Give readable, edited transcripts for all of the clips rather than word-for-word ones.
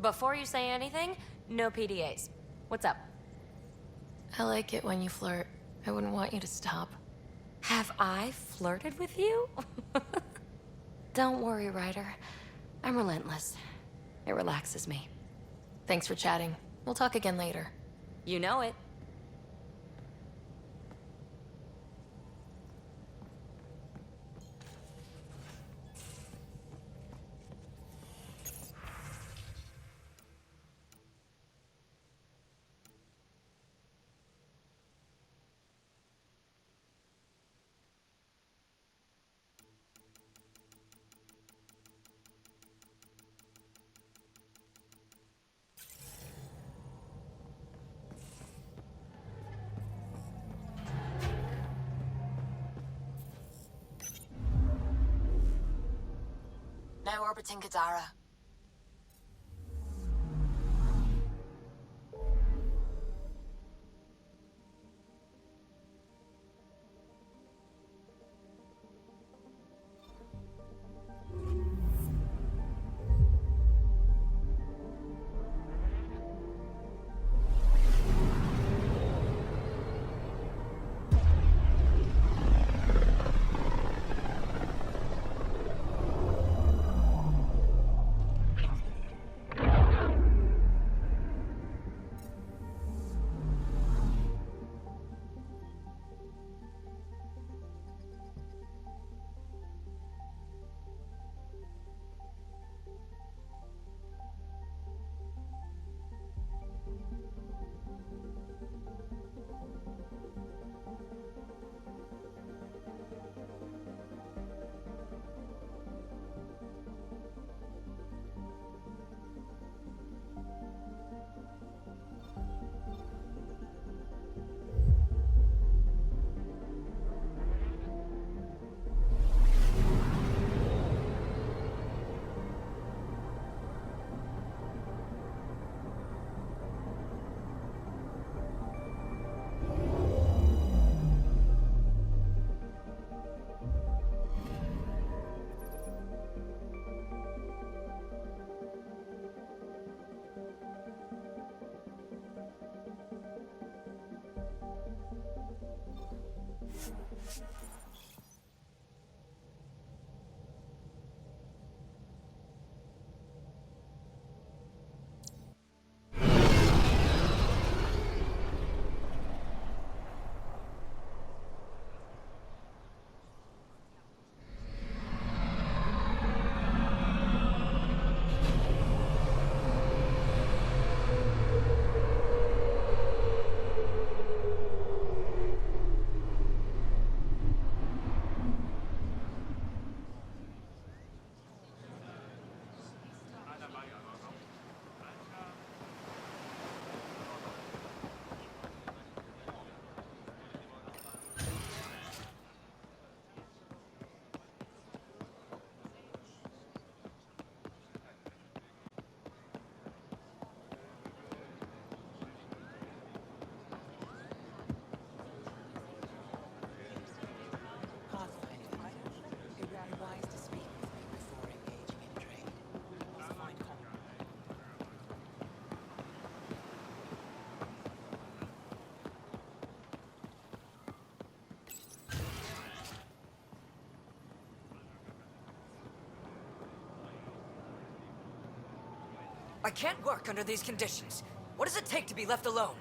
Before you say anything, no PDAs. What's up? I like it when you flirt. I wouldn't want you to stop. Have I flirted with you? Don't worry, Ryder. I'm relentless. It relaxes me. Thanks for chatting. We'll talk again later. You know it. Now orbiting Gadara. I can't work under these conditions. What does it take to be left alone?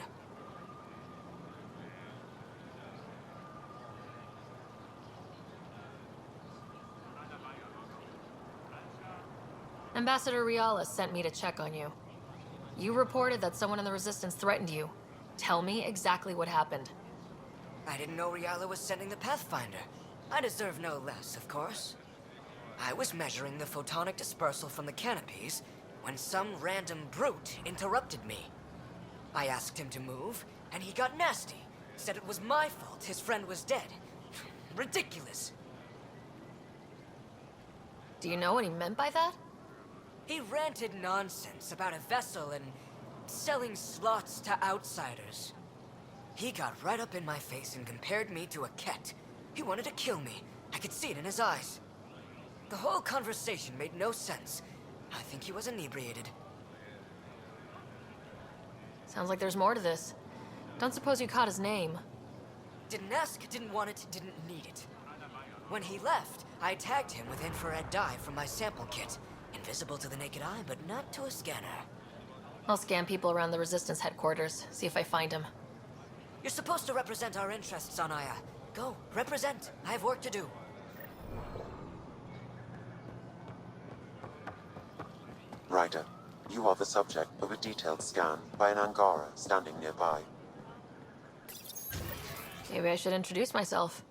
Ambassador Riala sent me to check on you. You reported that someone in the Resistance threatened you. Tell me exactly what happened. I didn't know Riala was sending the Pathfinder. I deserve no less, of course. I was measuring the photonic dispersal from the canopies when some random brute interrupted me. I asked him to move, and he got nasty. Said it was my fault his friend was dead. Ridiculous. Do you know what he meant by that? He ranted nonsense about a vessel and selling slots to outsiders. He got right up in my face and compared me to a cat. He wanted to kill me. I could see it in his eyes. The whole conversation made no sense. I think he was inebriated. Sounds like there's more to this. Don't suppose you caught his name. Didn't ask, didn't want it, didn't need it. When he left, I tagged him with infrared dye from my sample kit. Invisible to the naked eye, but not to a scanner. I'll scan people around the Resistance headquarters, see if I find him. You're supposed to represent our interests on Aya. Go, represent. I have work to do. Ryder, you are the subject of a detailed scan by an Angara standing nearby. Maybe I should introduce myself.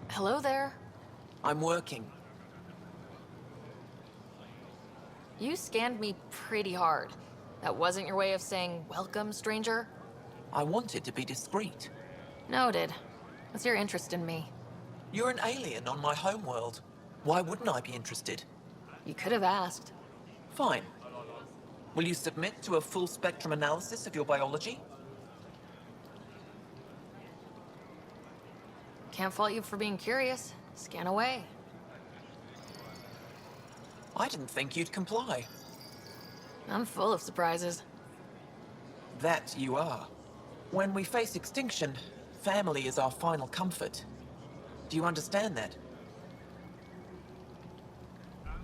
Hello there. I'm working. You scanned me pretty hard. That wasn't your way of saying, welcome, stranger? I wanted to be discreet. Noted. What's your interest in me? You're an alien on my homeworld. Why wouldn't I be interested? You could have asked. Fine. Will you submit to a full spectrum analysis of your biology? Can't fault you for being curious. Scan away. I didn't think you'd comply. I'm full of surprises. That you are. When we face extinction, family is our final comfort. Do you understand that?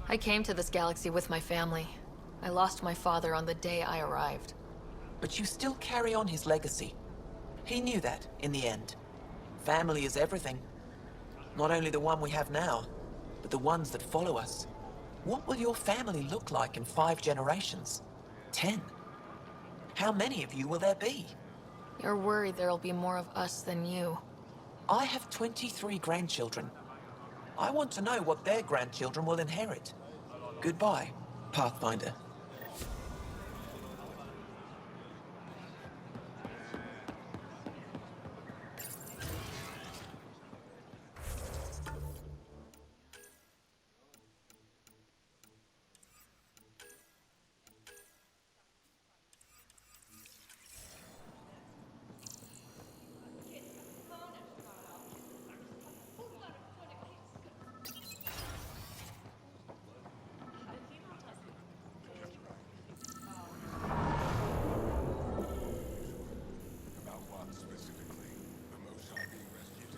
I came to this galaxy with my family. I lost my father on the day I arrived. But you still carry on his legacy. He knew that, in the end. Family is everything. Not only the one we have now, but the ones that follow us. What will your family look like in 5 generations? 10? How many of you will there be? You're worried there'll be more of us than you. I have 23 grandchildren. I want to know what their grandchildren will inherit. Goodbye, Pathfinder. About what specifically? The Mosai being rescued?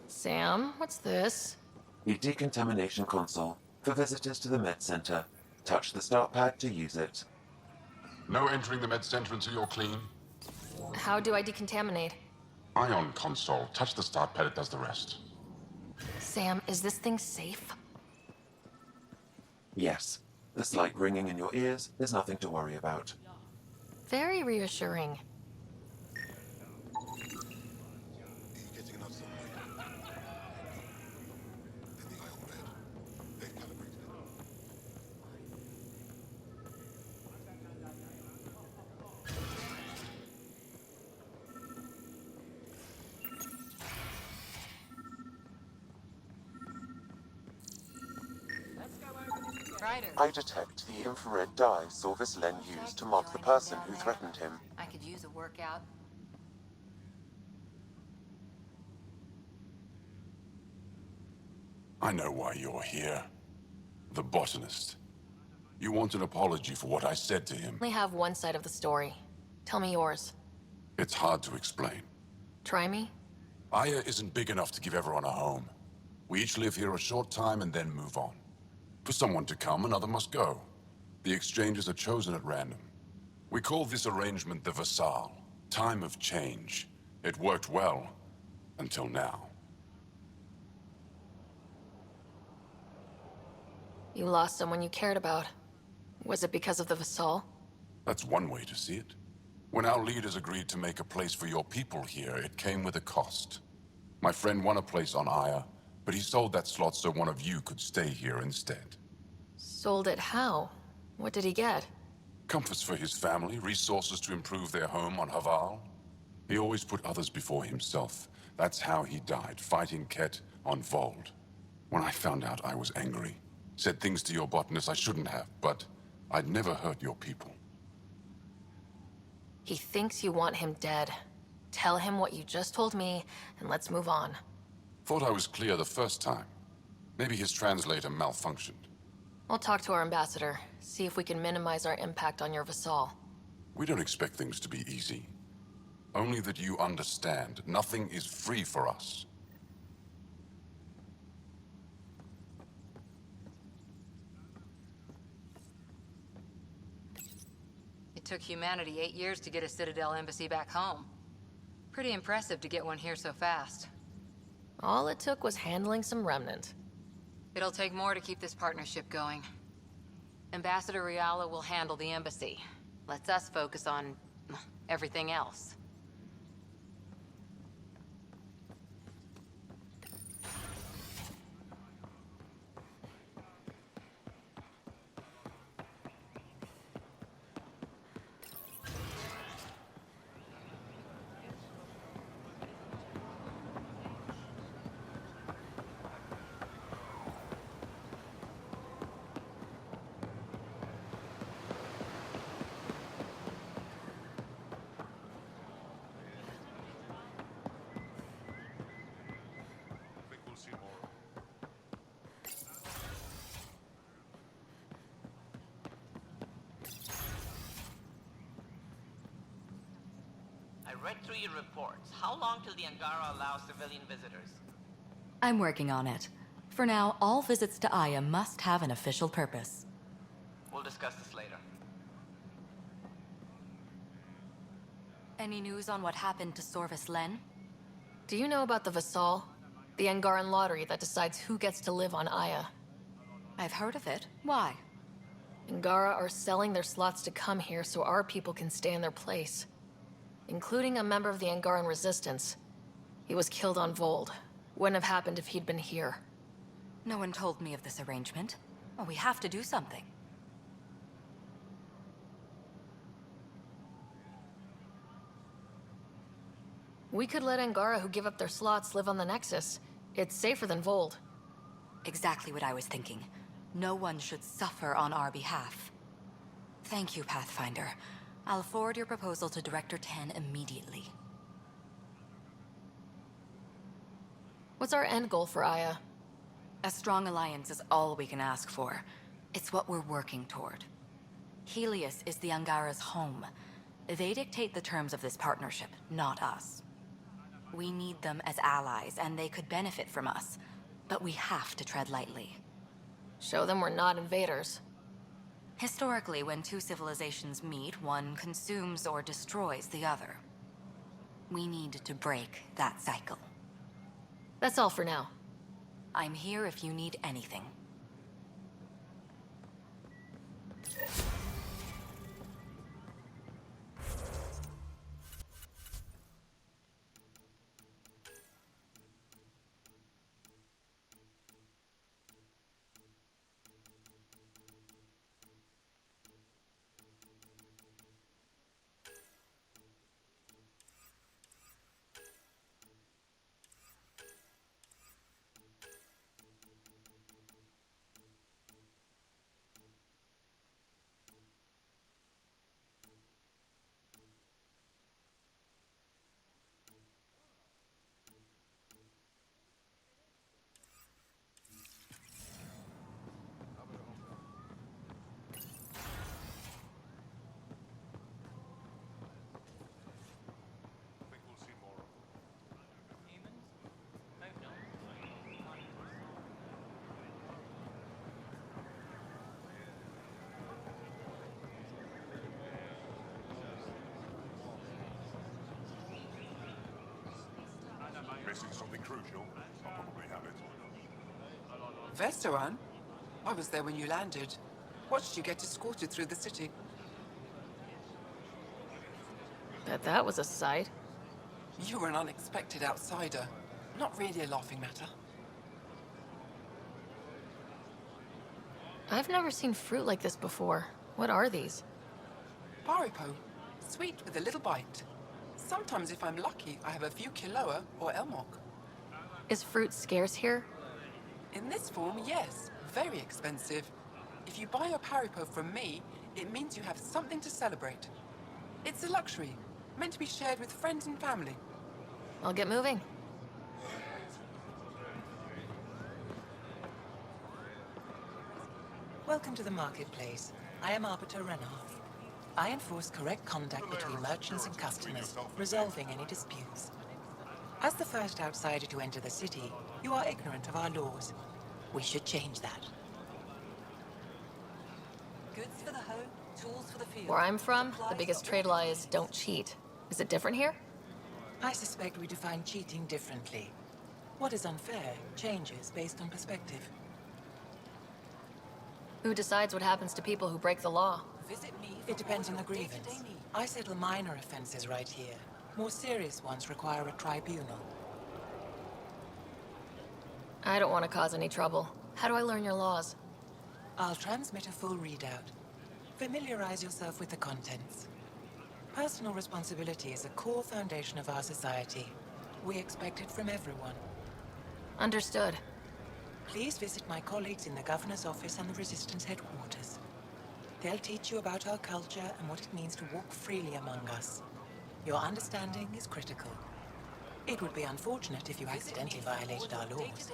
Sam, what's this? The decontamination console for visitors to the med center. Touch the start pad to use it. No entering the med center until you're clean. How do I decontaminate? Ion console. Touch the start pad, it does the rest. Sam, is this thing safe? Yes. The slight ringing in your ears is nothing to worry about. Very reassuring. Getting enough sunlight. Then the ion bed. They've calibrated it. Ryder, I detect the infrared dye Sorvis Len used to mark the person who threatened him. I could use a workout. I know why you're here. The botanist. You want an apology for what I said to him? Only have one side of the story. Tell me yours. It's hard to explain. Try me? Aya isn't big enough to give everyone a home. We each live here a short time and then move on. For someone to come, another must go. The exchanges are chosen at random. We call this arrangement the Vassal. Time of change. It worked well, until now. You lost someone you cared about. Was it because of the Vassal? That's one way to see it. When our leaders agreed to make a place for your people here, it came with a cost. My friend won a place on Aya, but he sold that slot so one of you could stay here instead. Sold it how? What did he get? Comforts for his family, resources to improve their home on Haval. He always put others before himself. That's how he died, fighting Ket on Vold. When I found out, I was angry. Said things to your botanist I shouldn't have, but I'd never hurt your people. He thinks you want him dead. Tell him what you just told me, and let's move on. Thought I was clear the first time. Maybe his translator malfunctioned. I'll talk to our ambassador, see if we can minimize our impact on your Vassal. We don't expect things to be easy. Only that you understand, nothing is free for us. It took humanity 8 years to get a Citadel embassy back home. Pretty impressive to get one here so fast. All it took was handling some remnant. It'll take more to keep this partnership going. Ambassador Riala will handle the embassy. Lets us focus on everything else. I read through your reports. How long till the Angara allows civilian visitors? I'm working on it. For now, all visits to Aya must have an official purpose. We'll discuss this later. Any news on what happened to Sorvis Len? Do you know about the Vassal? The Angaran lottery that decides who gets to live on Aya. I've heard of it. Why? Angara are selling their slots to come here so our people can stay in their place. Including a member of the Angaran resistance. He was killed on Vold. Wouldn't have happened if he'd been here. No one told me of this arrangement. Well, we have to do something. We could let Angara who give up their slots live on the Nexus. It's safer than Vold. Exactly what I was thinking. No one should suffer on our behalf. Thank you, Pathfinder. I'll forward your proposal to Director Ten immediately. What's our end goal for Aya? A strong alliance is all we can ask for. It's what we're working toward. Helios is the Angara's home. They dictate the terms of this partnership, not us. We need them as allies, and they could benefit from us. But we have to tread lightly. Show them we're not invaders. Historically, when two civilizations meet, one consumes or destroys the other. We need to break that cycle. That's all for now. I'm here if you need anything. Missing something crucial? I'll probably have it. Vestaran? I was there when you landed. Watched you get escorted through the city. Bet that was a sight. You were an unexpected outsider. Not really a laughing matter. I've never seen fruit like this before. What are these? Paripo. Sweet with a little bite. Sometimes if I'm lucky, I have a few Kiloa or Elmok. Is fruit scarce here? In this form, yes. Very expensive. If you buy a Paripo from me, it means you have something to celebrate. It's a luxury, meant to be shared with friends and family. I'll get moving. Welcome to the marketplace. I am Arbiter Renard. I enforce correct conduct between merchants and customers, resolving any disputes. As the first outsider to enter the city, you are ignorant of our laws. We should change that. Goods for the home, tools for the field. Where I'm from, the biggest trade law is don't cheat. Is it different here? I suspect we define cheating differently. What is unfair changes based on perspective. Who decides what happens to people who break the law? Visit me. It depends on the grievance. I settle minor offenses right here. More serious ones require a tribunal. I don't want to cause any trouble. How do I learn your laws? I'll transmit a full readout. Familiarize yourself with the contents. Personal responsibility is a core foundation of our society. We expect it from everyone. Understood. Please visit my colleagues in the Governor's office and the Resistance headquarters. They'll teach you about our culture and what it means to walk freely among us. Your understanding is critical. It would be unfortunate if you accidentally violated our laws.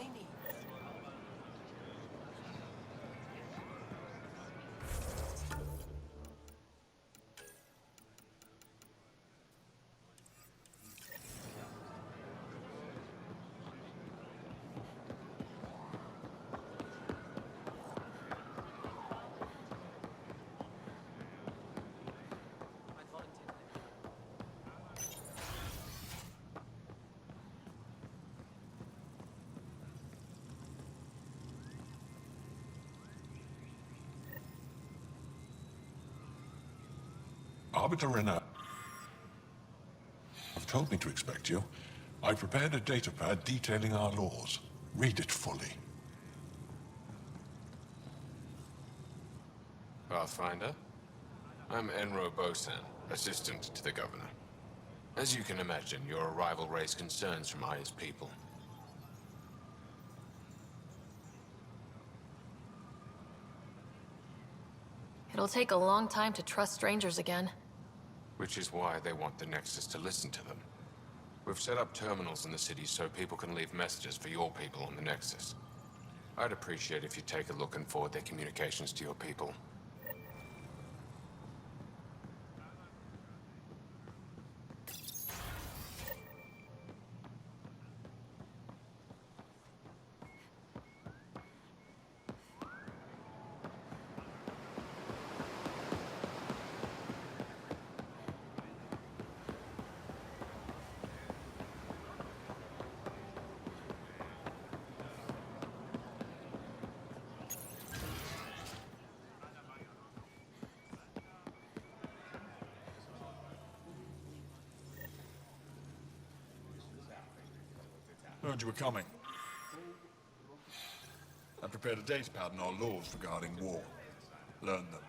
Arbiter Renner have told me to expect you. I prepared a datapad detailing our laws. Read it fully. Pathfinder? I'm Enro Bosan, assistant to the governor. As you can imagine, your arrival raised concerns from Aya's people. It'll take a long time to trust strangers again. Which is why they want the Nexus to listen to them. We've set up terminals in the city so people can leave messages for your people on the Nexus. I'd appreciate if you take a look and forward their communications to your people. Heard you were coming. I prepared a datapad on our laws regarding war. Learn them.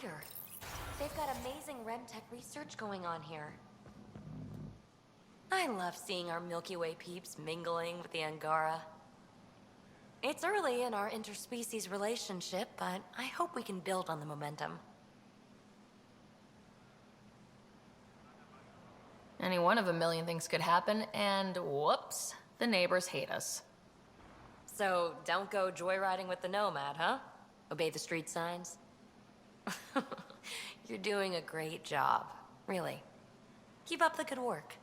spider. They've got amazing Remtech research going on here. I love seeing our Milky Way peeps mingling with the Angara. It's early in our interspecies relationship, but I hope we can build on the momentum. Any one of a million things could happen, and whoops, the neighbors hate us. So, don't go joyriding with the Nomad, huh? Obey the street signs? You're doing a great job, really. Keep up the good work.